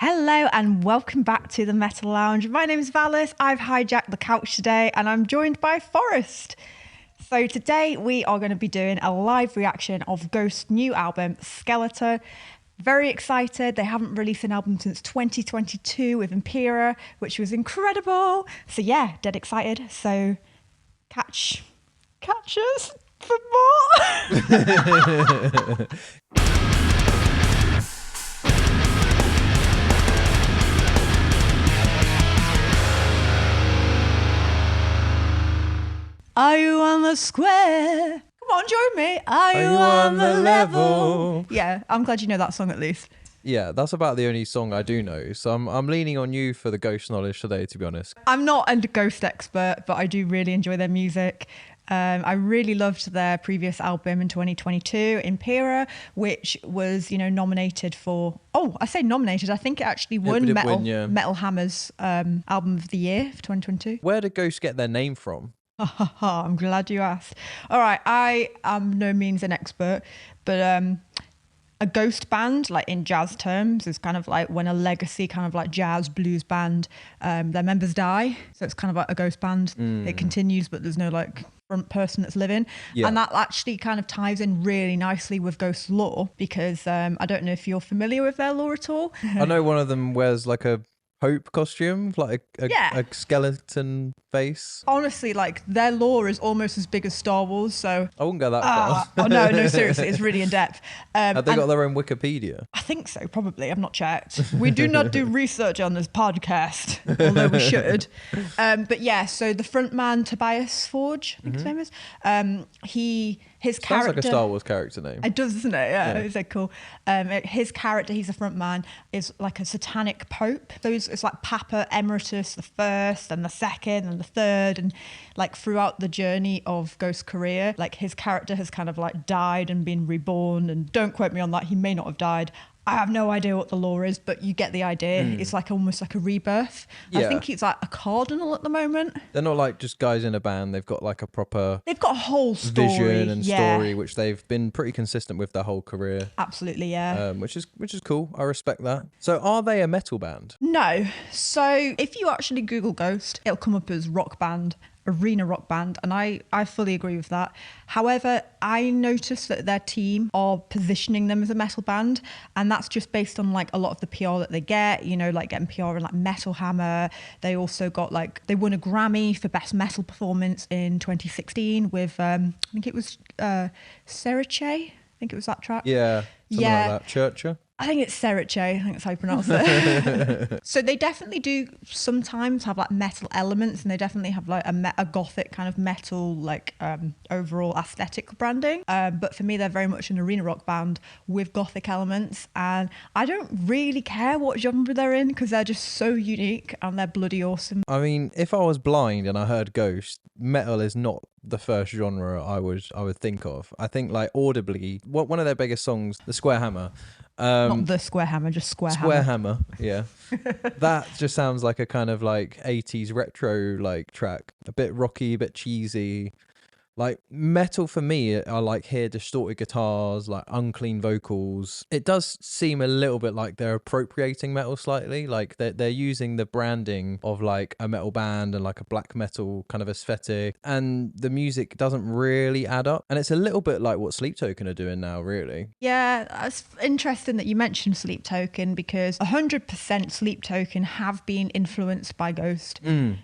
Hello and welcome back to the Metal Lounge. My name is Valis. I've hijacked the couch today and I'm joined by Forrest. So today we are going to be doing a live reaction of Ghost's new album, SKELETA. Very excited. They haven't released an album since 2022 with Umbra, which was incredible. So yeah, dead excited. So catch us for more. Are you on the square? Come on, join me. Are you on the level? Yeah, I'm glad you know that song at least. Yeah, that's about the only song I do know. So I'm leaning on you for the Ghost knowledge today, to be honest. I'm not a Ghost expert, but I do really enjoy their music. I really loved their previous album in 2022, Umbra, which was, nominated for... Oh, I say nominated. I think it actually won Metal Hammer's album of the year for 2022. Where did Ghost get their name from? I'm glad you asked. All right, I am no means an expert, but a ghost band, like in jazz terms, is kind of like when a legacy kind of like jazz blues band, their members die. So it's kind of like a ghost band. It continues, but there's no like front person that's living. Yeah. And that actually kind of ties in really nicely with ghost lore because I don't know if you're familiar with their lore at all. I know one of them wears like a Pope costume, like a skeleton face. Honestly, like their lore is almost as big as Star Wars, so I wouldn't go that far. Oh no, seriously, it's really in depth. Have they got their own Wikipedia? I think so, probably. I've not checked. We do not do research on this podcast, although we should. But yeah, so the frontman Tobias Forge, I think his name is. His character sounds like a Star Wars character name. It does, doesn't it? Yeah, it's like cool. His character, he's a front man, is like a satanic pope. So it's like Papa Emeritus the first and the second and the third, and like throughout the journey of Ghost's career, like his character has kind of like died and been reborn. And don't quote me on that, he may not have died. I have no idea what the lore is, but you get the idea. It's like almost like a rebirth. Yeah. I think it's like a cardinal at the moment. They're not like just guys in a band. They've got like a proper... They've got a whole story. Vision and story, which they've been pretty consistent with their whole career. Absolutely, yeah. Which is cool. I respect that. So are they a metal band? No. So if you actually Google Ghost, it'll come up as rock band, arena rock band, and I fully agree with that. However, I noticed that their team are positioning them as a metal band, and that's just based on like a lot of the PR that they get, like getting PR and like Metal Hammer. They also got they won a Grammy for best metal performance in 2016 with I think it was Seriche. I think it was that track. Yeah, something like that. Churcher. I think it's Seriche. I think that's how you pronounce it. So they definitely do sometimes have like metal elements, and they definitely have like a gothic kind of metal like overall aesthetic branding. But for me, they're very much an arena rock band with gothic elements, and I don't really care what genre they're in because they're just so unique and they're bloody awesome. I mean, if I was blind and I heard Ghost, metal is not the first genre I would think of. I think like audibly, one of their biggest songs, The Square Hammer. Not The Square Hammer, just Square Hammer. Yeah. That just sounds like a kind of like 80s retro like track. A bit rocky, a bit cheesy. Like metal for me, I like hear distorted guitars, like unclean vocals. It does seem a little bit like they're appropriating metal slightly. Like they're using the branding of like a metal band and like a black metal kind of aesthetic, and the music doesn't really add up. And it's a little bit like what Sleep Token are doing now, really. Yeah, it's interesting that you mentioned Sleep Token because 100% Sleep Token have been influenced by Ghost.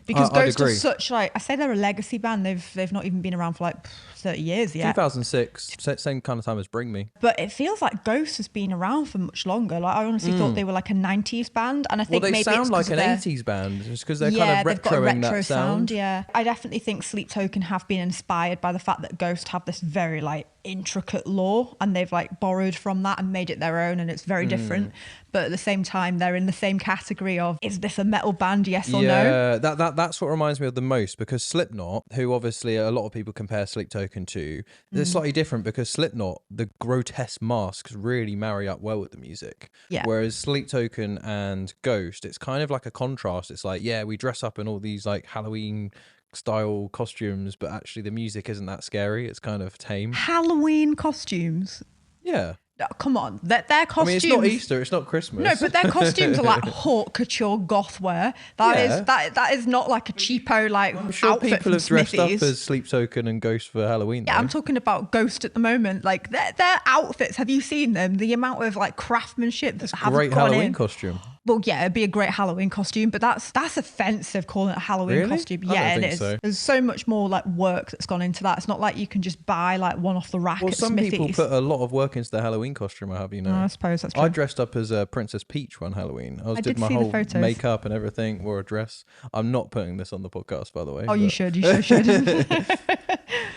Because Ghost is such like, I say they're a legacy band. They've not even been around for like 30 years yet. 2006, same kind of time as Bring Me. But it feels like Ghost has been around for much longer. Like I honestly thought they were like a 90s band, and I think they maybe sound like an 80s band just because they're kind of they've got a retro that sound. Yeah, I definitely think Sleep Token have been inspired by the fact that Ghost have this very like intricate lore, and they've like borrowed from that and made it their own, and it's very different. But at the same time, they're in the same category of, is this a metal band, yes or no? Yeah, that's what reminds me of the most, because Slipknot, who obviously a lot of people compare Sleep Token to, they're slightly different because Slipknot, the grotesque masks really marry up well with the music. Yeah. Whereas Sleep Token and Ghost, it's kind of like a contrast. It's like, yeah, we dress up in all these like Halloween style costumes, but actually the music isn't that scary. It's kind of tame. Halloween costumes? Yeah. Come on, their I costumes. mean, it's not Easter, it's not Christmas. No, but their costumes are like haute couture goth wear. That Yeah. that is not like a cheapo like I'm sure outfit people from have dressed up Smithies. as Sleep Token and Ghost for Halloween. Yeah, though. I'm talking about Ghost at the moment. Like their outfits. Have you seen them? The amount of like craftsmanship that's Great gone Halloween in. costume. Well, yeah, it'd be a great Halloween costume, but that's offensive calling it a Halloween Really? costume. I Yeah, don't it think is. so. There's so much more like work that's gone into that. It's not like you can just buy like one off the rack Well, at some Smithies. people put a lot of work into their Halloween costume, I have you know. I suppose that's true. I dressed up as Princess Peach one Halloween. I did did my see the whole photos. makeup and everything, wore a dress. I'm not putting this on the podcast, by the way. Oh, you but- should. You so should.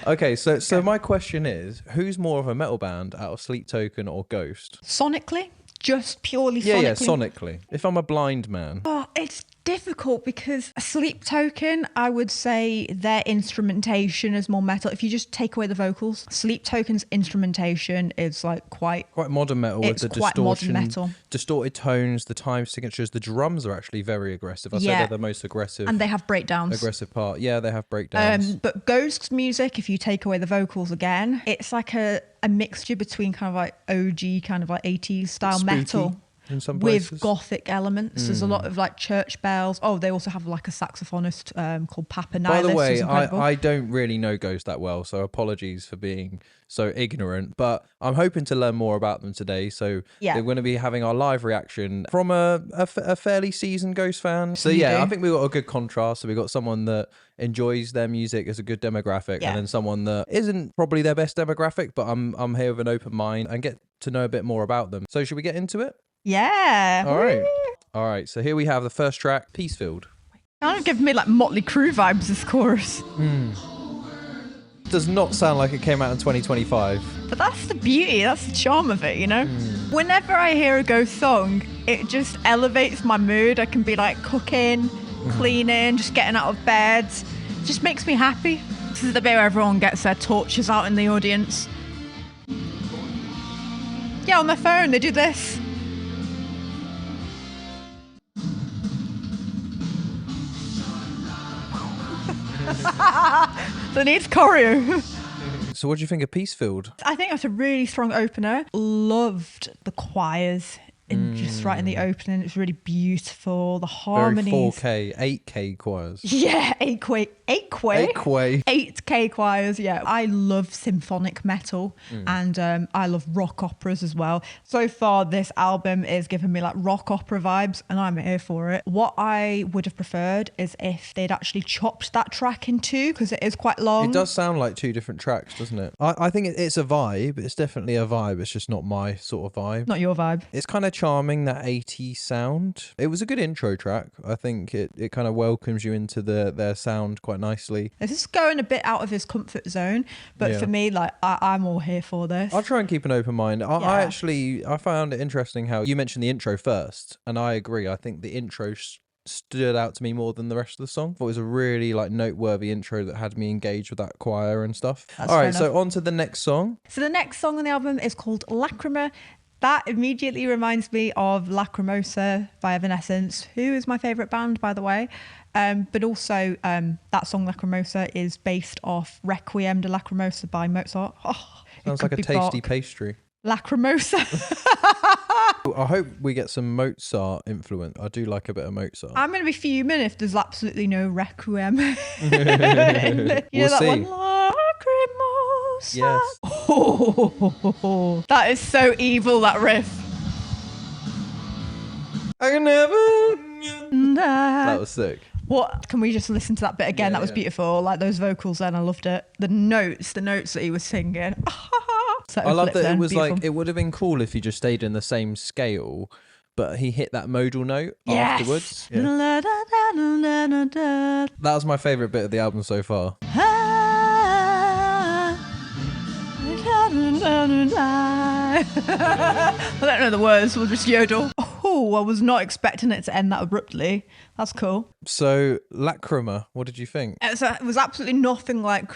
Okay, so my question is, who's more of a metal band out of Sleep Token or Ghost? Sonically, just purely Yeah, sonically. yeah, sonically. If I'm a blind man. Oh, it's difficult because a Sleep Token, I would say their instrumentation is more metal. If you just take away the vocals, Sleep Token's instrumentation is like quite Modern metal with It's the quite modern distortion, metal. distorted tones, the time signatures. The drums are actually very aggressive. I'd say Yeah. they're the most aggressive and they have breakdowns. part. Yeah, they have breakdowns. But Ghost's music, if you take away the vocals again, it's like a mixture between kind of like OG, kind of like 80s style Spooky metal in some places. with gothic elements. There's a lot of like church bells. Oh, they also have like a saxophonist called Papa Nihilus. By the way, who's incredible. I don't really know Ghost that well, so apologies for being so ignorant. But I'm hoping to learn more about them today. So Yeah. they're going to be having our live reaction from a fairly seasoned Ghost fan. So You yeah, do. I think we've got a good contrast. So we've got someone that enjoys their music as a good demographic, Yeah. and then someone that isn't probably their best demographic, but I'm here with an open mind and get to know a bit more about them. So should we get into it? Yeah. All right. All right. So here we have the first track, Peacefield. Kind of give me like Motley Crue vibes, this chorus. Does not sound like it came out in 2025. But that's the beauty, that's the charm of it, you know? Whenever I hear a Ghost song, it just elevates my mood. I can be like cooking, cleaning, just getting out of bed. It just makes me happy. This is the bit where everyone gets their torches out in the audience. Yeah, on their phone, they do this. That needs choreo. So what do you think of Peacefield? I think that's a really strong opener. Loved the choirs in just right in the opening. It's really beautiful. The Very harmonies. 4K, 8K choirs. Yeah, 8K choirs. Yeah, I love symphonic metal and I love rock operas as well. So far, this album is giving me like rock opera vibes, and I'm here for it. What I would have preferred is if they'd actually chopped that track in two, because it is quite long. It does sound like two different tracks, doesn't it? I think it's a vibe. It's definitely a vibe. It's just not my sort of vibe. Not your vibe. It's kind of charming, that 80s sound. It was a good intro track. I think it kind of welcomes you into their sound quite nicely. This is going a bit out of his comfort zone, but Yeah. for me, like I'm all here for this. I'll try and keep an open mind. Yeah. I found it interesting how you mentioned the intro first, and I agree. I think the intro stood out to me more than the rest of the song. It was a really like noteworthy intro that had me engaged with that choir and stuff. That's All fair right, so on to the next song. So the next song on the album is called Lachryma. That immediately reminds me of Lacrimosa by Evanescence, who is my favourite band, by the way. But also, that song Lacrimosa is based off Requiem de Lacrimosa by Mozart. Oh, it Sounds could like a be tasty Bach. pastry. Lacrimosa. I hope we get some Mozart influence. I do like a bit of Mozart. I'm going to be fuming if there's absolutely no Requiem. You We'll know that see. one? Lacrimosa. Yes. Oh, that is so evil, that riff. I can never. That That was sick. What? Can we just listen to that bit again? Yeah, That was yeah. beautiful. Like those vocals then, I loved it. The notes that he was singing. I love that it was like, it would have been cool if he just stayed in the same scale, but he hit that modal note afterwards. Yeah. That was my favourite bit of the album so far. I don't know the words, we'll just yodel. Oh, I was not expecting it to end that abruptly. That's cool. So, Lachryma, what did you think? It was absolutely nothing like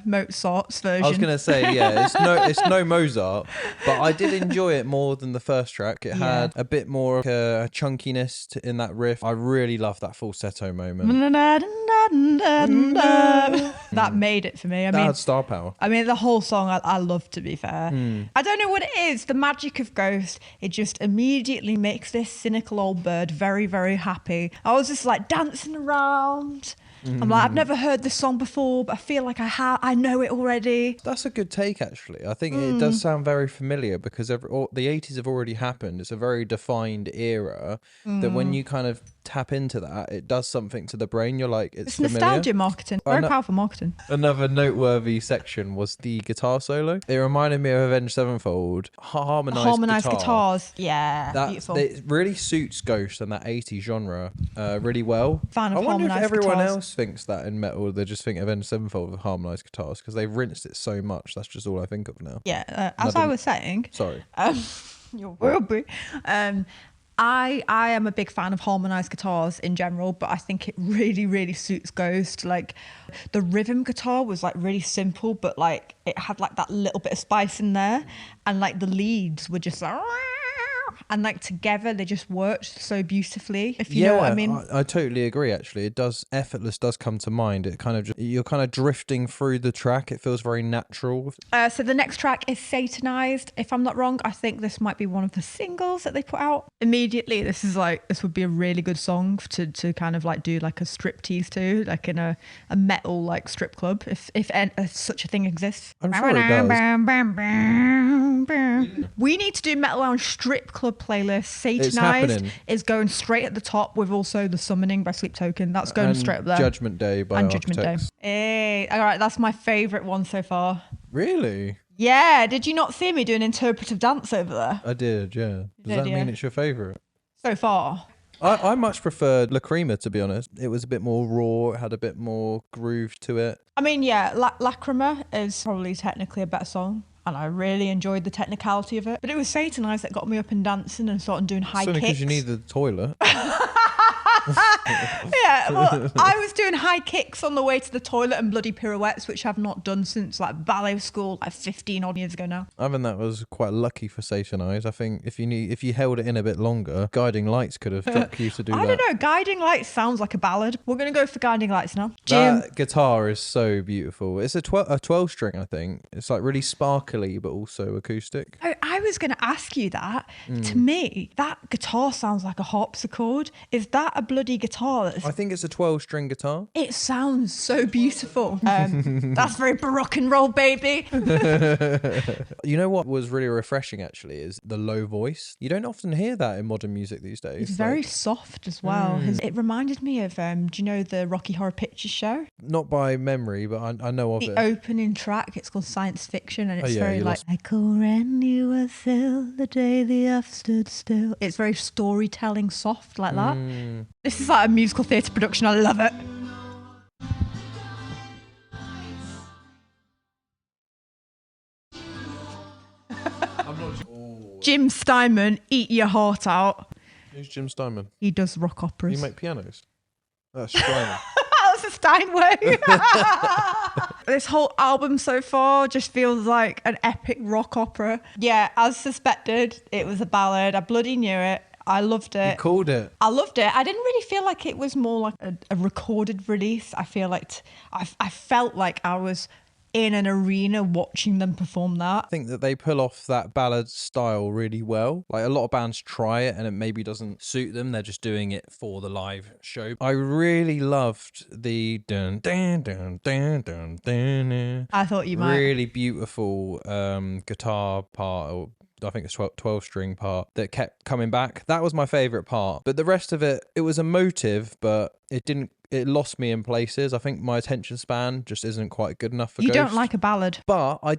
Mozart's version. I was going to say, yeah, it's no Mozart, but I did enjoy it more than the first track. It had a bit more of a chunkiness in that riff. I really loved that falsetto moment. That made it for me. That had star power. I mean, the whole song I love, to be fair. I don't know what it is. The magic of Ghost, it just immediately makes this cynical old bird very, very happy. I was just like dancing around. I'm like, I've never heard this song before, but I feel like I know it already. That's a good take, actually. I think it does sound very familiar because the 80s have already happened. It's a very defined era that when you kind of tap into that, it does something to the brain. You're like, it's familiar. Nostalgia marketing. Very powerful marketing. Another noteworthy section was the guitar solo. It reminded me of Avenged Sevenfold. Harmonized guitars. Yeah, beautiful. It really suits Ghost and that 80s genre really well. Fan of I wonder if harmonized everyone guitars. else thinks that in metal. They just think Avenged Sevenfold with harmonized guitars because they've rinsed it so much. That's just all I think of now. Yeah, as I was saying. Sorry. You will be. I am a big fan of harmonized guitars in general, but I think it really, really suits Ghost. Like the rhythm guitar was like really simple, but like it had like that little bit of spice in there, and like the leads were just like, and like together they just worked so beautifully, if you know what I mean. I totally agree. Actually, it does. Effortless does come to mind. It kind of, you're kind of drifting through the track. It feels very natural. So the next track is Satanized. If I'm not wrong, I think this might be one of the singles that they put out. Immediately, this would be a really good song to kind of like do like a striptease to, like in a metal like strip club, if such a thing exists. I'm sure it does. We need to do Metal Lounge strip club playlist. Satanized is going straight at the top, with also The Summoning by Sleep Token. That's going straight up there. Judgment Day by Architects. Hey, all right, that's my favourite one so far. Really? Yeah, did you not see me do an interpretive dance over there? I did, yeah. Does that mean it's your favourite? So far. I much preferred Lachryma, to be honest. It was a bit more raw, it had a bit more groove to it. I mean, yeah, Lachryma is probably technically a better song, and I really enjoyed the technicality of it. But it was Satanized that got me up and dancing and started doing high kicks. It's only because you needed the toilet. Yeah, well, I was doing high kicks on the way to the toilet and bloody pirouettes, which I've not done since like ballet school, like 15 odd years ago now. I think that was quite lucky for Satanized. I think if you held it in a bit longer, Guiding Lights could have took you to do that. I don't know. Guiding Lights sounds like a ballad. We're going to go for Guiding Lights now. Jim. That guitar is so beautiful. It's a 12 string, I think. It's like really sparkly, but also acoustic. I was going to ask you that. To me, that guitar sounds like a harpsichord. Is that a bloody guitar? I think it's a 12 string guitar. It sounds so beautiful. That's very baroque and roll, baby. You know what was really refreshing actually is the low voice. You don't often hear that in modern music these days. It's very soft as well. It reminded me of, do you know the Rocky Horror Picture Show? Not by memory, but I know of it. The opening track, it's called Science Fiction, and it's very like, I call Randy was ill the day the earth stood still. It's very storytelling soft like that. This is like a musical theatre production. I love it. Jim Steinman, eat your heart out. Who's Jim Steinman? He does rock operas. You make pianos? That's Steinman. That's a Steinway. This whole album so far just feels like an epic rock opera. Yeah, as suspected, it was a ballad. I bloody knew it. I loved it. You called it. I loved it. I didn't really feel like it was more like a recorded release. I feel like I felt like I was in an arena watching them perform that. I think that they pull off that ballad style really well. Like a lot of bands try it and it maybe doesn't suit them. They're just doing it for the live show. I really loved the dun dun dun dun dun dun. I thought you might. Really beautiful guitar part, or I think it's 12 string part that kept coming back. That was my favorite part. But the rest of it, it was emotive, but it lost me in places. I think my attention span just isn't quite good enough for You Ghost. don't like a ballad. But I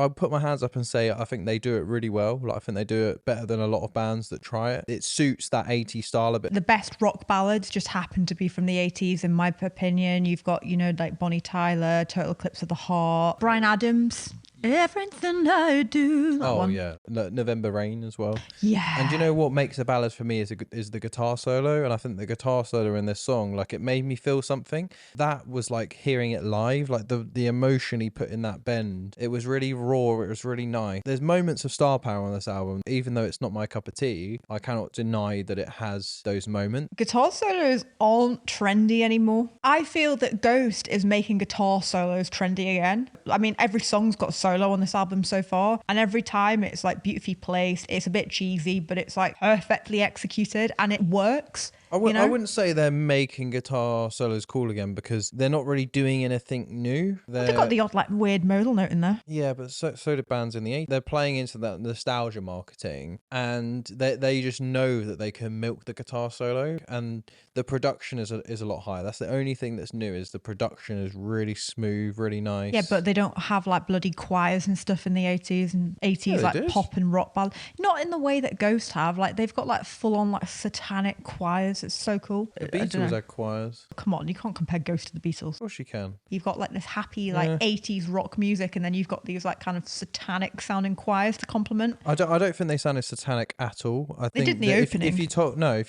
put my hands up and say I think they do it really well. Like I think they do it better than a lot of bands that try it. It suits that 80s style a bit. The best rock ballads just happen to be from the 80s, in my opinion. You've got, like Bonnie Tyler, Total Eclipse of the Heart, Bryan Adams. Everything I do. That one. Yeah, November Rain as well. Yeah. And do you know what makes the ballads for me is the guitar solo, and I think the guitar solo in this song, like, it made me feel something. That was like hearing it live, like the emotion he put in that bend. It was really raw. It was really nice. There's moments of star power on this album, even though it's not my cup of tea. I cannot deny that it has those moments. Guitar solos aren't trendy anymore. I feel that Ghost is making guitar solos trendy again. I mean, every song's got a solo on this album so far, and every time it's like beautifully placed. It's a bit cheesy, but it's like perfectly executed and it works. I wouldn't say they're making guitar solos cool again, because they're not really doing anything new. They've got the odd like weird modal note in there. Yeah, but so do bands in the 80s. They're playing into that nostalgia marketing, and they just know that they can milk the guitar solo, and the production is a lot higher. That's the only thing that's new, is the production is really smooth, really nice. Yeah, but they don't have like bloody choirs and stuff in the 80s and 80s, Yeah, like pop and rock ballad. Not in the way that Ghost have. Like, they've got like full on like satanic choirs. It's so cool. The Beatles had choirs. Come on, you can't compare Ghost to the Beatles. Of course you can. You've got like this happy like 80s rock music, and then you've got these like kind of satanic sounding choirs to complement. I don't think they sounded satanic at all. I think did in the opening. If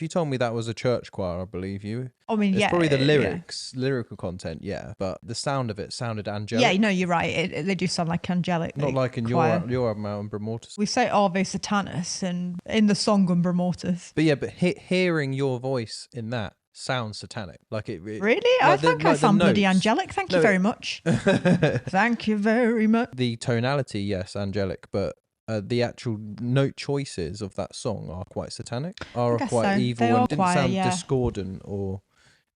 you told me that was a church choir, I believe you. I mean, it's yeah, probably the lyrical content, yeah, but the sound of it sounded angelic. Yeah, no, you're right. They do sound like angelic. Not like in choir. your album, Umbra Mortis. We say Ave Satanis and in the song Umbra Mortis. But yeah, hearing your voice in that sounds satanic. Like it really? I think I sound bloody angelic. Thank you very much. Thank you very much. The tonality, yes, angelic, but the actual note choices of that song are quite satanic, are quite evil, and didn't sound discordant, or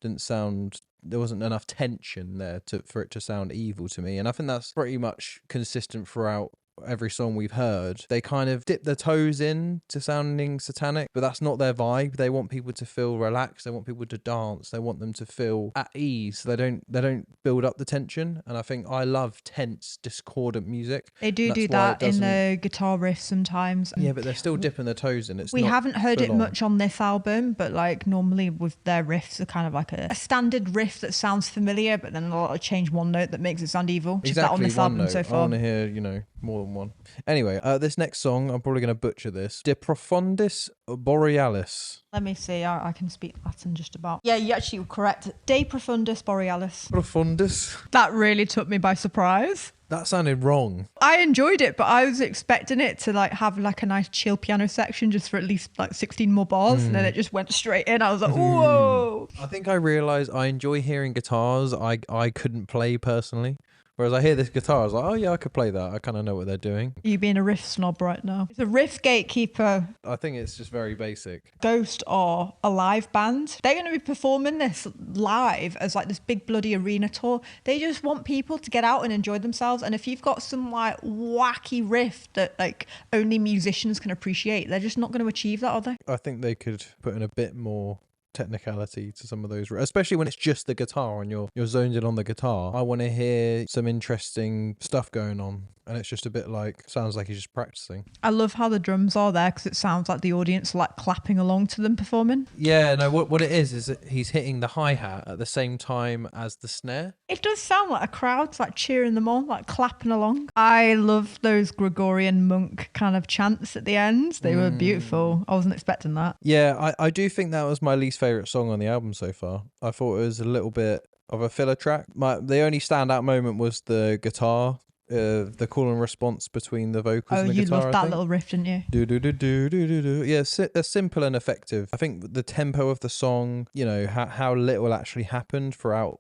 didn't sound, there wasn't enough tension there for it to sound evil to me. And I think that's pretty much consistent throughout every song we've heard. They kind of dip their toes in to sounding satanic, but that's not their vibe. They want people to feel relaxed. They want people to dance. They want them to feel at ease. They don't build up the tension. And I think I love tense, discordant music. They do that in the guitar riffs sometimes. Yeah, but they're still dipping their toes in. We haven't heard it much on this album, but like normally with their riffs are kind of like a standard riff that sounds familiar, but then a lot of change one note that makes it sound evil. Exactly, that on this album so far. I want to hear, more than one. Anyway, this next song, I'm probably going to butcher this. De Profundis Borealis. Let me see. I can speak Latin just about. Yeah, you actually were correct. De Profundis Borealis. Profundis. That really took me by surprise. That sounded wrong. I enjoyed it, but I was expecting it to like have like a nice chill piano section just for at least like 16 more bars, and then it just went straight in. I was like, whoa. I think I realised I enjoy hearing guitars I couldn't play personally. Whereas I hear this guitar, I was like, oh yeah, I could play that. I kind of know what they're doing. You being a riff snob right now. It's a riff gatekeeper. I think it's just very basic. Ghost are a live band. They're going to be performing this live as like this big bloody arena tour. They just want people to get out and enjoy themselves. And if you've got some like wacky riff that like only musicians can appreciate, they're just not going to achieve that, are they? I think they could put in a bit more technicality to some of those, especially when it's just the guitar and you're zoned in on the guitar. I want to hear some interesting stuff going on, and it's just a bit like, sounds like he's just practicing. I love how the drums are there because it sounds like the audience are like clapping along to them performing. Yeah, no, what it is that he's hitting the hi-hat at the same time as the snare. It does sound like a crowd's like cheering them on, like clapping along. I love those Gregorian monk kind of chants at the end. They were beautiful. I wasn't expecting that. Yeah, I do think that was my least favourite song on the album so far. I thought it was a little bit of a filler track. The only standout moment was the guitar, the call and response between the vocals and the guitar. Oh, you loved that little riff, didn't you? Do do do do do do do. Yeah, they're simple and effective. I think the tempo of the song, how little actually happened throughout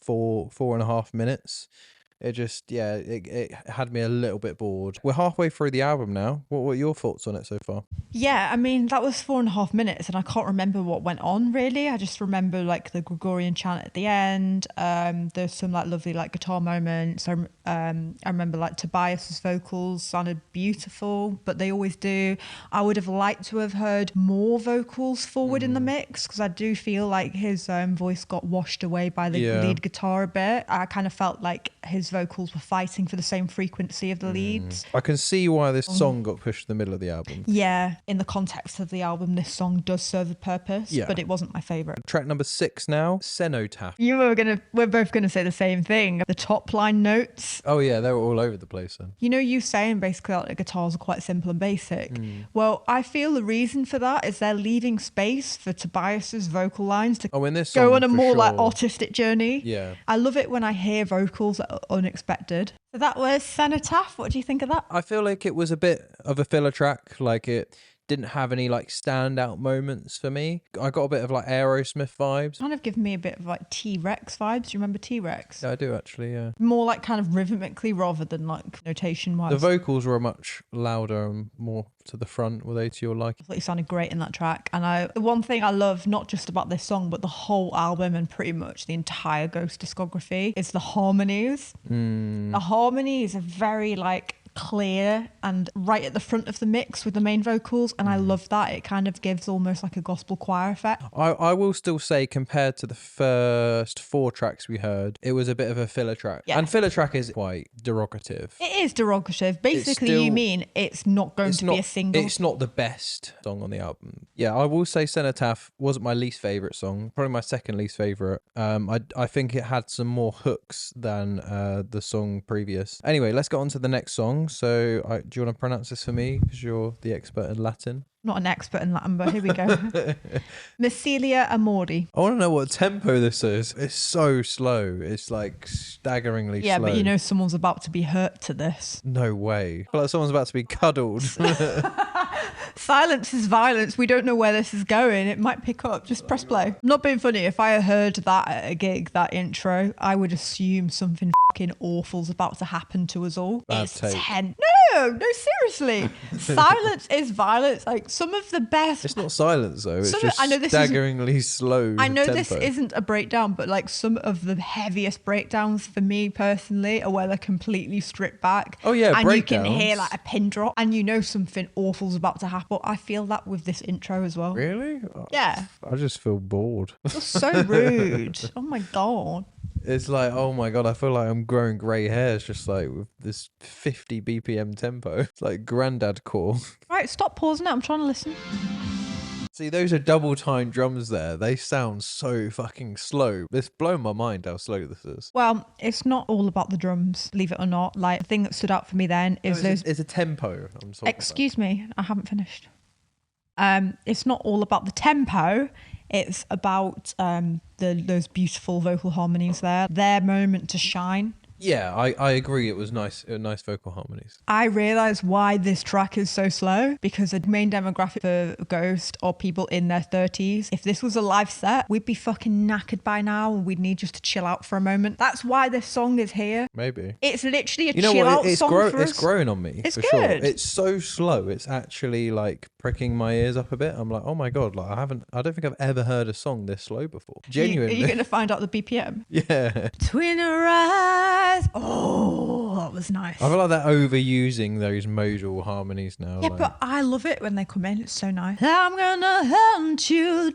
4.5 minutes. It just, it had me a little bit bored. We're halfway through the album now. What were your thoughts on it so far? Yeah, I mean, that was 4.5 minutes and I can't remember what went on really. I just remember like the Gregorian chant at the end. There's some like lovely like guitar moments. I remember like Tobias's vocals sounded beautiful, but they always do. I would have liked to have heard more vocals forward in the mix, because I do feel like his voice got washed away by the lead guitar a bit. I kind of felt like his vocals were fighting for the same frequency of the leads. I can see why this song got pushed to the middle of the album. Yeah, in the context of the album, this song does serve a purpose, but it wasn't my favourite. Track number 6 now, Cenotaph. We're both gonna say the same thing. The top line notes notes. Oh yeah, they were all over the place then. You know, you saying basically like the guitars are quite simple and basic. Well, I feel the reason for that is they're leaving space for Tobias's vocal lines to In this go song, on a for more like sure. artistic journey. Yeah. I love it when I hear vocals that are unexpected. So that was Cenotaph. What do you think of that? I feel like it was a bit of a filler track. Like it didn't have any like standout moments for me. I got a bit of like Aerosmith vibes. Kind of give me a bit of like T-Rex vibes. Do you remember T-Rex? Yeah, I do actually, yeah. More like kind of rhythmically rather than like notation wise. The vocals were much louder and more to the front. Were they to your liking? I thought he sounded great in that track. And the one thing I love, not just about this song, but the whole album and pretty much the entire Ghost discography, is the harmonies. The harmonies are very like clear and right at the front of the mix with the main vocals, and I love that. It kind of gives almost like a gospel choir effect. I will still say, compared to the first 4 tracks we heard, it was a bit of a filler track. Yeah. And filler track is quite derogative. It is derogative. Basically, still- you mean it's not going to be a single. It's not the best song on the album. Yeah, I will say Cenotaph wasn't my least favourite song. Probably my second least favourite. I think it had some more hooks than the song previous. Anyway, let's get on to the next song. So do you want to pronounce this for me? Because you're the expert in Latin. Not an expert in Latin, but here we go. Missilia Amori. I want to know what tempo this is. It's so slow. It's like staggeringly slow. Yeah, but you know someone's about to be hurt to this. No way. I feel like someone's about to be cuddled. Silence is violence. We don't know where this is going. It might pick up. Just press play. I'm not being funny. If I heard that at a gig, that intro, I would assume something fucking awful's about to happen to us all. Bad It's take. tense. No, seriously. Silence is violence. Like some of the best. It's not silence though. It's Some of- just I know this isn't- staggeringly slow. I know tempo. this isn't a breakdown, but like some of the heaviest breakdowns for me personally are where they're completely stripped back. Oh, yeah, and you can breakdowns. hear like a pin drop, and you know something awful's about to happen. But I feel that with this intro as well. Really? Yeah, I just feel bored. you're so rude. Oh my god. It's like, oh my God, I feel like I'm growing grey hairs just like with this 50 BPM tempo. It's like granddad core. Right, stop pausing it. I'm trying to listen. See, those are double time drums there. They sound so fucking slow. It's blown my mind how slow this is. Well, it's not all about the drums, believe it or not. Like the thing that stood out for me then is those. It's a tempo I'm talking Excuse me, I haven't finished. It's not all about the tempo. It's about those beautiful vocal harmonies there. Their moment to shine. Yeah, I agree. It was nice vocal harmonies. I realise why this track is so slow, because the main demographic for Ghost are people in their 30s. If this was a live set, we'd be fucking knackered by now and we'd need just to chill out for a moment. That's why this song is here. Maybe. It's literally a You know chill what? out It's song for us. It's growing on me. It's for good. Sure. It's so slow. It's actually like pricking my ears up a bit. I'm like, oh my God, like I don't think I've ever heard a song this slow before. Genuinely. Are you going to find out the BPM? Yeah. Between our eyes. Oh, that was nice. I feel like they're overusing those modal harmonies now. Yeah, like, but I love it when they come in. It's so nice. I'm gonna hunt you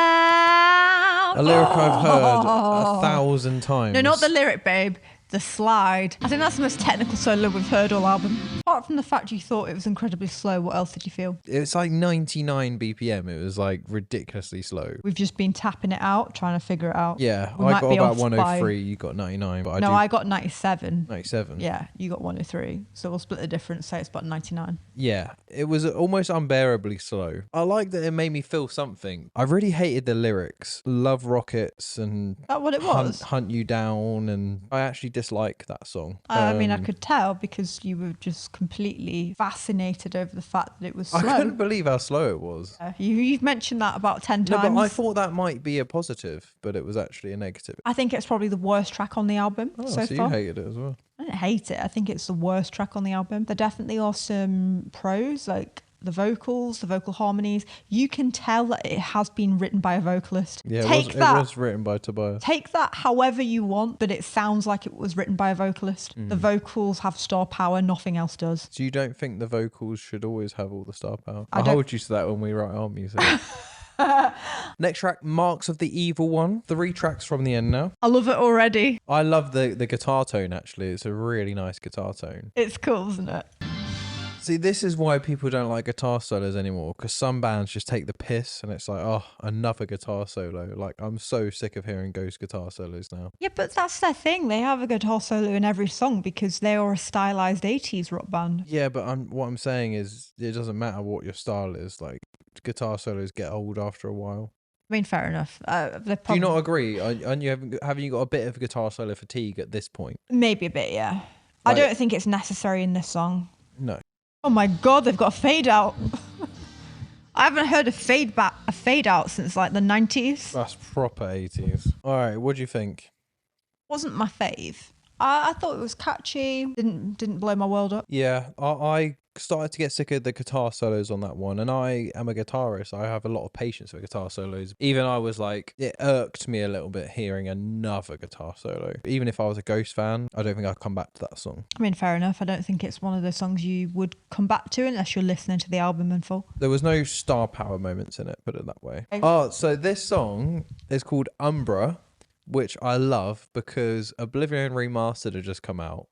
down. a lyric I've heard 1,000 times. No, not the lyric, babe. The slide. I think that's the most technical solo we've heard all album. Apart from the fact you thought it was incredibly slow, what else did you feel? It's like 99 BPM. It was like ridiculously slow. We've just been tapping it out, trying to figure it out. Yeah, We I might got be about off 103. You got 99, but I got 97. 97. Yeah, you got 103. So we'll split the difference, say it's about 99. Yeah, it was almost unbearably slow. I like that it made me feel something. I really hated the lyrics. Love rockets and Is that what it was? hunt you down, and I actually dislike that song. I mean, I could tell because you were just completely fascinated over the fact that it was slow. I couldn't believe how slow it was. You've mentioned that about 10 No, times. but I thought that might be a positive, but it was actually a negative. I think it's probably the worst track on the album So far. you hated it as well. I don't hate it. I think it's the worst track on the album. There definitely are some pros, like the vocals, the vocal harmonies. You can tell that it has been written by a vocalist. Yeah, Take it that. was written by Tobias. Take that however you want, but it sounds like it was written by a vocalist. The vocals have star power, nothing else does. So you don't think the vocals should always have all the star power? I I'll don't- hold you to that when we write our music. Next track, Marks of the Evil One. 3 tracks from the end now. I love it already. I love the guitar tone, actually. It's a really nice guitar tone. It's cool, isn't it? See, this is why people don't like guitar solos anymore, because some bands just take the piss and it's like, oh, another guitar solo. Like, I'm so sick of hearing Ghost guitar solos now. Yeah, but that's their thing. They have a guitar solo in every song because they are a stylized 80s rock band. Yeah, but what I'm saying is it doesn't matter what your style is. Like, guitar solos get old after a while. I mean, fair enough. Do you not agree? And haven't you got a bit of guitar solo fatigue at this point? Maybe a bit, yeah. Like, I don't think it's necessary in this song. No. Oh my god, they've got a fade out. I haven't heard a fade out since like the 90s. That's proper 80s. All right, what do you think? Wasn't my fave. I thought it was catchy. Didn't blow my world up. Yeah, I started to get sick of the guitar solos on that one, and I am a guitarist. I have a lot of patience for guitar solos. Even I was like, it irked me a little bit hearing another guitar solo. Even if I was a Ghost fan, I don't think I'd come back to that song. I mean, fair enough. I don't think it's one of those songs you would come back to unless you're listening to the album in full. There was no star power moments in it, put it that way. Okay. Oh, so this song is called Umbra, which I love because Oblivion Remastered had just come out.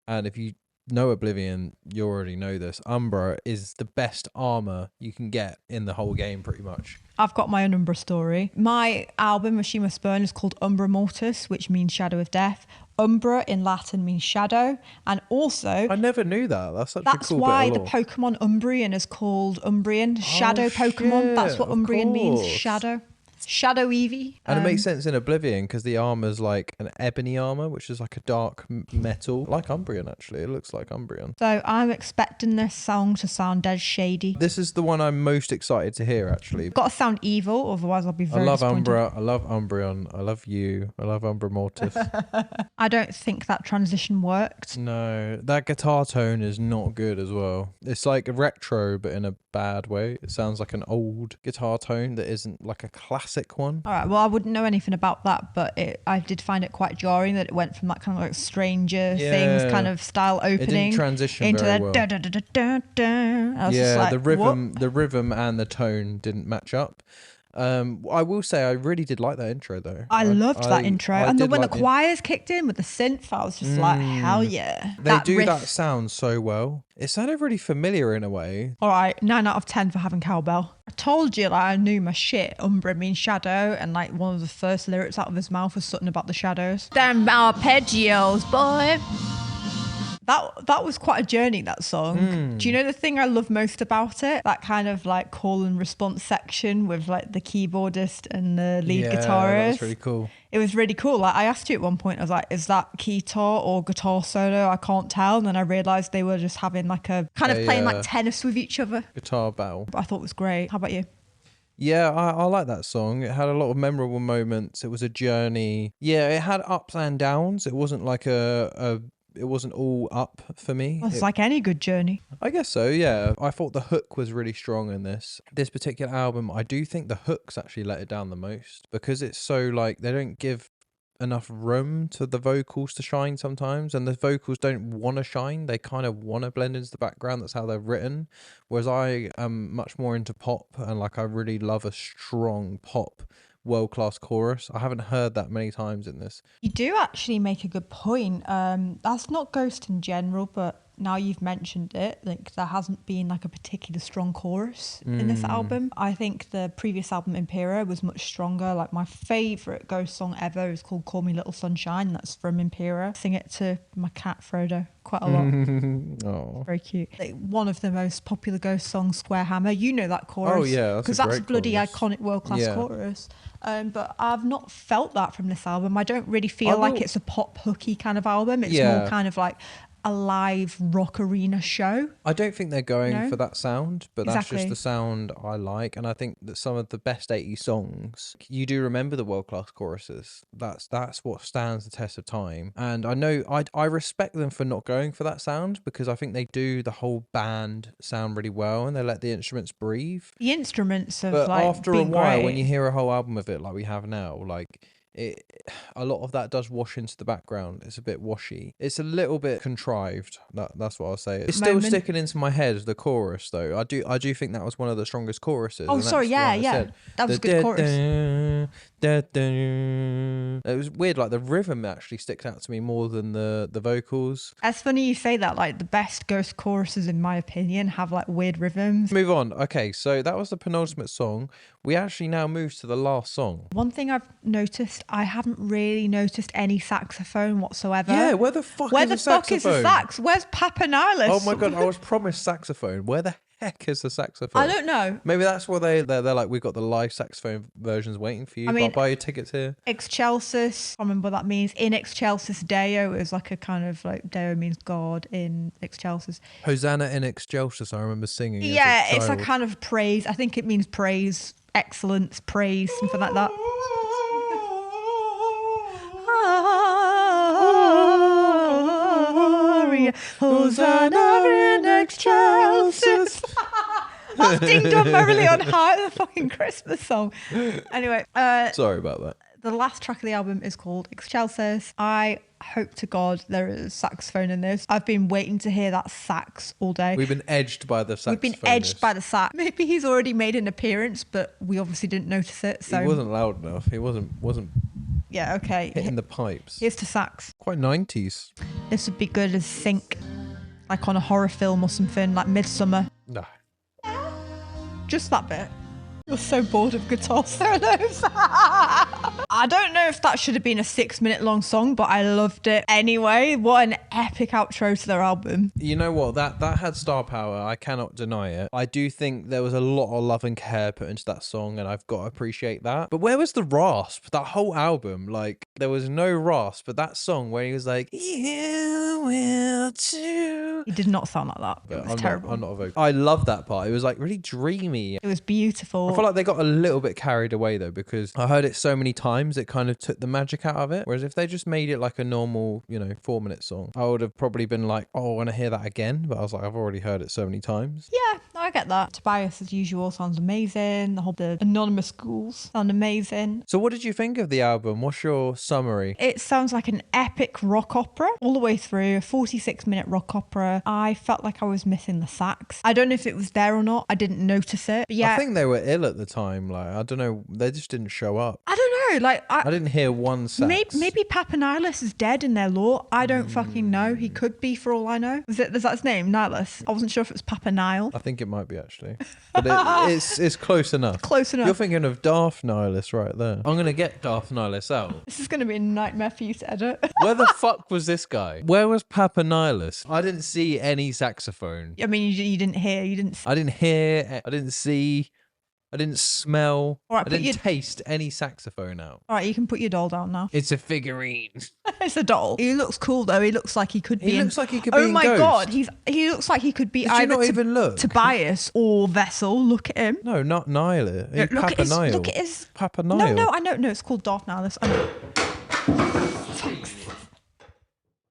And if you know Oblivion, you already know this. Umbra is the best armor you can get in the whole game, pretty much. I've got my own Umbra story. My album, Machima Spurn, is called Umbra Mortis, which means shadow of death. Umbra in Latin means shadow. And also... I never knew that. That's such a cool bit of lore. That's why the Pokemon Umbreon is called Umbrian. Shadow Pokemon. That's what Umbrian means. Shadow. Shadow Eevee. And it makes sense in Oblivion because the armor's like an ebony armor, which is like a dark metal, like Umbreon actually. It looks like Umbreon. So I'm expecting this song to sound dead shady. This is the one I'm most excited to hear actually. Got to sound evil, otherwise I'll be very disappointed. Umbra, I love Umbreon, I love you, I love Umbra Mortis. I don't think that transition worked. No, that guitar tone is not good as well. It's like retro, but in a bad way. It sounds like an old guitar tone that isn't like a classic one. All right, well, I wouldn't know anything about that, but I did find it quite jarring that it went from that kind of like Stranger Things kind of style opening. It didn't transition into very the well. Da, da, da, da, da, da. I was just Yeah, like, the rhythm and the tone didn't match up. I will say I really did like that intro though. I loved that intro. And then when the choirs kicked in with the synth, I was just like, hell yeah. They do that sound so well. It sounded really familiar in a way. All right, 9 out of 10 for having cowbell. I told you, like, I knew my shit. Umbra means shadow, and like one of the first lyrics out of his mouth was something about the shadows. Them arpeggios, boy. That was quite a journey, that song. Do you know the thing I love most about it? That kind of like call and response section with like the keyboardist and the lead guitarist. That's really cool. It was really cool. Like I asked you at one point, I was like, is that keytar or guitar solo? I can't tell. And then I realised they were just having like a kind of playing like tennis with each other. Guitar battle. But I thought it was great. How about you? Yeah, I like that song. It had a lot of memorable moments. It was a journey. Yeah, it had ups and downs. It wasn't like it wasn't all up for me. Well, it's like any good journey. I guess so, yeah. I thought the hook was really strong in this particular album. I do think the hooks actually let it down the most because it's so like they don't give enough room to the vocals to shine sometimes, and the vocals don't want to shine. They kind of want to blend into the background. That's how they're written. Whereas I am much more into pop, and like I really love a strong pop world-class chorus. I haven't heard that many times in this. You do actually make a good point. That's not Ghost in general, but now you've mentioned it, like there hasn't been like a particular strong chorus in this album. I think the previous album, Impera, was much stronger. Like my favourite Ghost song ever is called Call Me Little Sunshine. That's from Impera. Sing it to my cat Frodo quite a lot. Oh, very cute. Like one of the most popular Ghost songs, Square Hammer. You know that chorus. Oh yeah, because that's a bloody iconic world-class chorus. But I've not felt that from this album. I don't really feel like it's a pop hooky kind of album. It's more kind of like a live rock arena show. I don't think they're going for that sound, but that's just the sound I like. And I think that some of the best 80s songs, you do remember the world-class choruses. That's what stands the test of time. And I know I respect them for not going for that sound because I think they do the whole band sound really well and they let the instruments breathe. The instruments have but like after been a while, great. when you hear a whole album of it like we have now, like a lot of that does wash into the background. It's a bit washy. It's a little bit contrived. That's what I'll say. It's still sticking into my head, the chorus though. I do think that was one of the strongest choruses. Oh, sorry, yeah. That was a good chorus. It was weird, like the rhythm actually sticks out to me more than the vocals. It's funny you say that, like the best Ghost choruses in my opinion have like weird rhythms. Move on. Okay, so that was the penultimate song. We actually now move to the last song. One thing I've noticed, I haven't really noticed any saxophone whatsoever. Yeah, where the fuck is the sax? Where's Papa Nihilus? Oh my god, I was promised saxophone. Where the heck is the saxophone? I don't know. Maybe that's why they're like, we've got the live saxophone versions waiting for you. I'll buy your tickets here. Excelsis, I remember what that means. In Excelsis Deo is like a kind of like, Deo means God in Excelsis. Hosanna in Excelsis, I remember singing. Yeah, it's a kind of praise. I think it means praise, excellence, praise, something like that. Hosanna in Excelsis. That's Ding Dong Merrily on High, the fucking Christmas song. Anyway. Sorry about that. The last track of the album is called Excelsis. I hope to God there is saxophone in this. I've been waiting to hear that sax all day. We've been edged by the saxophonist. We've been edged by the sax. Maybe he's already made an appearance, but we obviously didn't notice it. So he wasn't loud enough. He wasn't yeah, okay. hitting the pipes. Here's to sax. Quite 90s. This would be good as sync, like on a horror film or something, like Midsummer. No. Just that bit. You're so bored of guitar solos. I don't know if that should have been a 6-minute long song, but I loved it anyway. What an epic outro to their album. You know what? That had star power. I cannot deny it. I do think there was a lot of love and care put into that song, and I've got to appreciate that. But where was the rasp? That whole album, like, there was no rasp. But that song where he was like, you will too. He did not sound like that. It was terrible. I'm not a vocal. I love that part. It was like really dreamy. It was beautiful. I feel like they got a little bit carried away though, because I heard it so many times it kind of took the magic out of it. Whereas if they just made it like a normal, 4-minute song, I would have probably been like, oh, I want to hear that again. But I was like, I've already heard it so many times. Yeah, I get that. Tobias, as usual, sounds amazing. The anonymous ghouls sound amazing. So what did you think of the album? What's your summary? It sounds like an epic rock opera all the way through, a 46-minute rock opera. I felt like I was missing the sax. I don't know if it was there or not. I didn't notice it. But yeah, I think they were ill at the time. Like, I don't know. They just didn't show up. I don't know. Like, I didn't hear one sax. Maybe Papa Nihilus is dead in their lore. I don't fucking know. He could be, for all I know. Is that his name, Nihilus? I wasn't sure if it was Papa Nile. I think it might be actually, but it's close enough. Close enough. You're thinking of Darth Nihilus right there. I'm gonna get Darth Nihilus out. This is gonna be a nightmare for you to edit. Where the fuck was this guy? Where was Papa Nihilus? I didn't see any saxophone. I mean, you didn't hear. You didn't. I didn't hear. I didn't see. I didn't smell. All right, I didn't taste any saxophone out. All right, you can put your doll down now. It's a figurine. It's a doll. He looks cool though. He looks like he could be. He looks like he could be. Oh my Ghost. god, he looks like he could be Did either you not even look? Tobias or Vessel. Look at him. No, not Nihilus. Look Papa at his. Nihil. Look at his. Papa Nihil. No, I know. No, it's called Darth Nihilus. I know.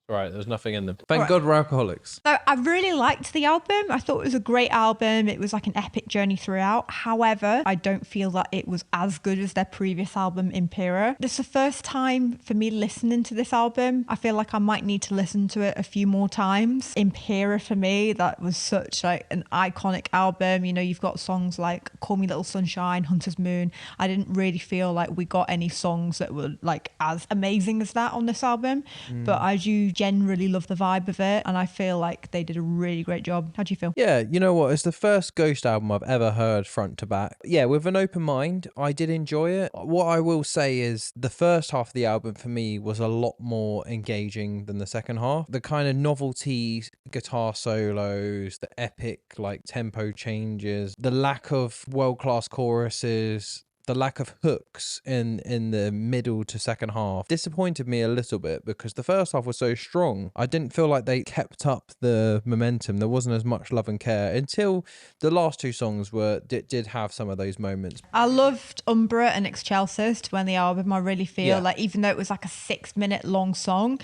Right, there's nothing in them. Thank God we're alcoholics. So I really liked the album. I thought it was a great album. It was like an epic journey throughout. However, I don't feel that it was as good as their previous album, Impera. This is the first time for me listening to this album. I feel like I might need to listen to it a few more times. Impera for me, that was such like an iconic album. You've got songs like Call Me Little Sunshine, Hunter's Moon. I didn't really feel like we got any songs that were like as amazing as that on this album. But I do generally love the vibe of it, and I feel like they did a really great job. How do you feel? Yeah, you know what? It's the first Ghost album I've ever heard front to back. Yeah, with an open mind, I did enjoy it. What I will say is the first half of the album for me was a lot more engaging than the second half. The kind of novelty guitar solos, the epic like tempo changes, the lack of world-class choruses, the lack of hooks in the middle to second half disappointed me a little bit, because the first half was so strong. I didn't feel like they kept up the momentum. There wasn't as much love and care until the last two songs did have some of those moments. I loved Umbra and Excelsis to end the album. I really feel like even though it was like a 6-minute long song,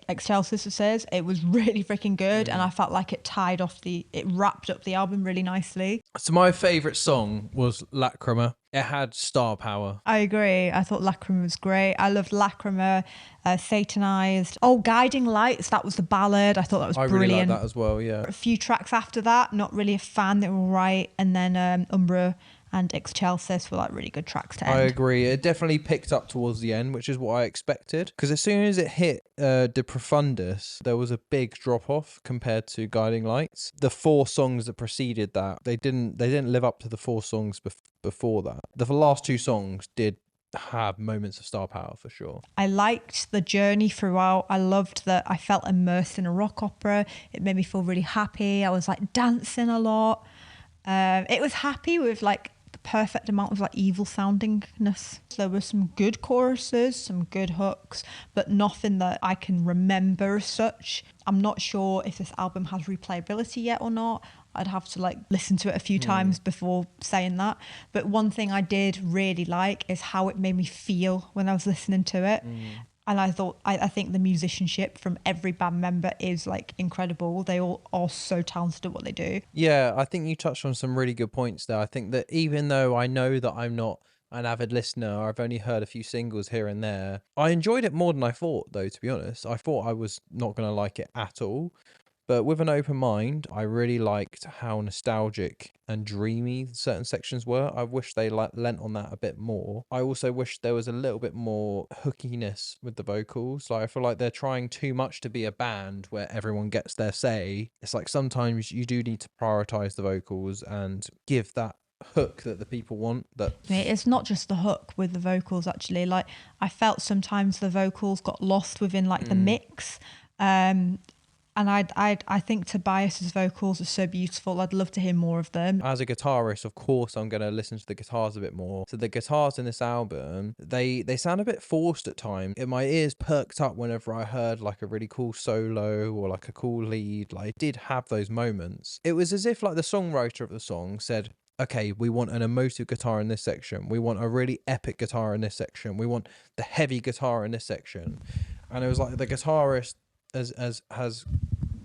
Excelsis says it was really freaking good, and I felt like it wrapped up the album really nicely. So my favourite song was Lachryma. It had star power. I agree. I thought Lachryma was great. I loved Lachryma, Satanized. Oh, Guiding Lights, that was the ballad. I thought that was brilliant. I really liked that as well, yeah. A few tracks after that, not really a fan. They were all right. And then Umbra and Excelsis were like really good tracks to end. I agree. It definitely picked up towards the end, which is what I expected. Because as soon as it hit De Profundis, there was a big drop off compared to Guiding Lights. The 4 songs that preceded that, they didn't live up to the 4 songs before that. The last 2 songs did have moments of star power for sure. I liked the journey throughout. I loved that I felt immersed in a rock opera. It made me feel really happy. I was like dancing a lot. It was happy with like the perfect amount of like evil soundingness. There were some good choruses, some good hooks, but nothing that I can remember as such. I'm not sure if this album has replayability yet or not. I'd have to like listen to it a few times before saying that. But one thing I did really like is how it made me feel when I was listening to it. And I think the musicianship from every band member is like incredible. They all are so talented at what they do. Yeah, I think you touched on some really good points there. I think that even though I know that I'm not an avid listener, I've only heard a few singles here and there, I enjoyed it more than I thought, though, to be honest. I thought I was not going to like it at all. But with an open mind, I really liked how nostalgic and dreamy certain sections were. I wish they lent on that a bit more. I also wish there was a little bit more hookiness with the vocals. Like I feel like they're trying too much to be a band where everyone gets their say. It's like sometimes you do need to prioritize the vocals and give that hook that the people want. That it's not just the hook with the vocals, actually. Like I felt sometimes the vocals got lost within like the mix. And I think Tobias's vocals are so beautiful. I'd love to hear more of them. As a guitarist, of course, I'm going to listen to the guitars a bit more. So the guitars in this album, they sound a bit forced at times. My ears perked up whenever I heard like a really cool solo or like a cool lead. Like, I did have those moments. It was as if like the songwriter of the song said, okay, we want an emotive guitar in this section. We want a really epic guitar in this section. We want the heavy guitar in this section. And it was like the guitarist has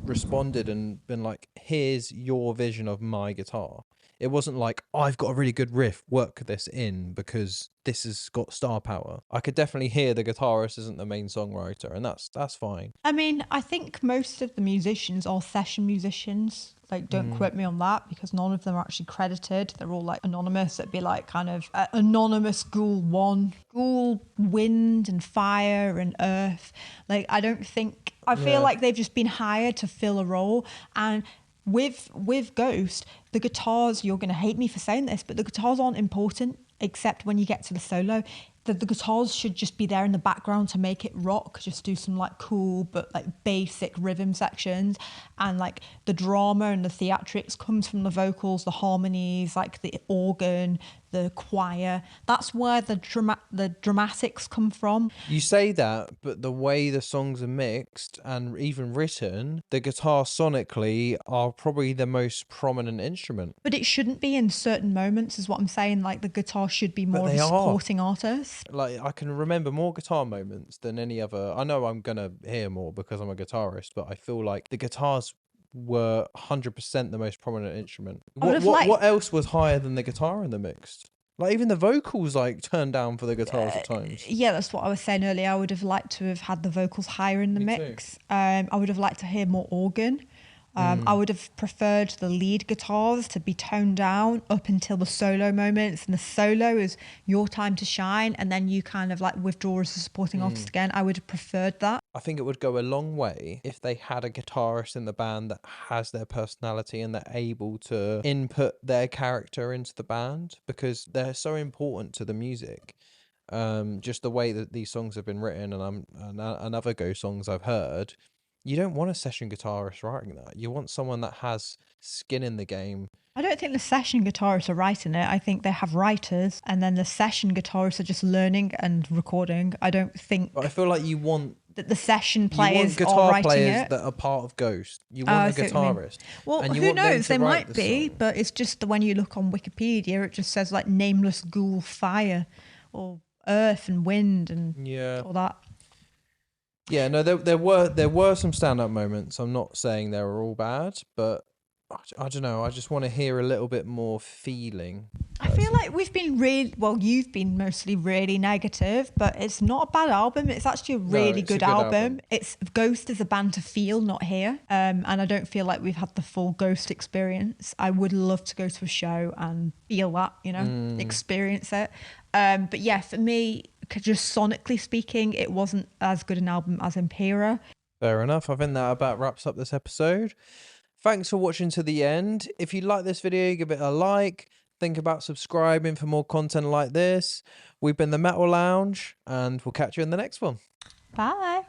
responded and been like, here's your vision of my guitar. It wasn't like, I've got a really good riff, work this in because this has got star power. I could definitely hear the guitarist isn't the main songwriter, and that's fine. I mean, I think most of the musicians are session musicians. Like, don't quote me on that because none of them are actually credited. They're all like anonymous. It'd be like kind of anonymous Ghoul 1, Ghoul, Wind and Fire and Earth. Like, I feel like they've just been hired to fill a role. And with Ghost, the guitars, you're going to hate me for saying this, but the guitars aren't important except when you get to the solo. The guitars should just be there in the background to make it rock. Just do some like cool but like basic rhythm sections, and like the drama and the theatrics comes from the vocals, the harmonies, like the organ, the choir. That's where the dramatics come from. You say that, but the way the songs are mixed and even written, the guitar sonically are probably the most prominent instrument. But it shouldn't be in certain moments, is what I'm saying. Like the guitar should be more of a supporting artist. Like I can remember more guitar moments than any other. I know I'm gonna hear more because I'm a guitarist, but I feel like the guitars were 100% the most prominent instrument. What else was higher than the guitar in the mixed? Like even the vocals like turned down for the guitars at times. Yeah, that's what I was saying earlier. I would have liked to have had the vocals higher in the mix. I would have liked to hear more organ. I would have preferred the lead guitars to be toned down up until the solo moments, and the solo is your time to shine, and then you kind of like withdraw as a supporting artist again. I would have preferred that. I think it would go a long way if they had a guitarist in the band that has their personality and they're able to input their character into the band, because they're so important to the music. Just the way that these songs have been written and other Ghost songs I've heard, you don't want a session guitarist writing that. You want someone that has skin in the game. I don't think the session guitarists are writing it. I think they have writers, and then the session guitarists are just learning and recording. I don't think... But I feel like you want... that the session players are writing players it. that are part of Ghost. You want a guitarist. Well, and you who want them knows? to They write might the be, song. but it's just when you look on Wikipedia, it just says like nameless Ghoul, Fire, or Earth and Wind and all that. Yeah, no, there were some stand-up moments. I'm not saying they were all bad, but I don't know. I just want to hear a little bit more feeling. I feel like we've been really, well, you've been mostly really negative, but it's not a bad album. It's actually a really it's a good good album. album. It's Ghost is a band to feel, not hear. And I don't feel like we've had the full Ghost experience. I would love to go to a show and feel that, you know, experience it. But yeah, for me, just sonically speaking, it wasn't as good an album as Impera. Fair enough. I think that about wraps up this episode. Thanks for watching to the end. If you like this video, give it a like. Think about subscribing for more content like this. We've been the Metal Lounge, and we'll catch you in the next one. Bye.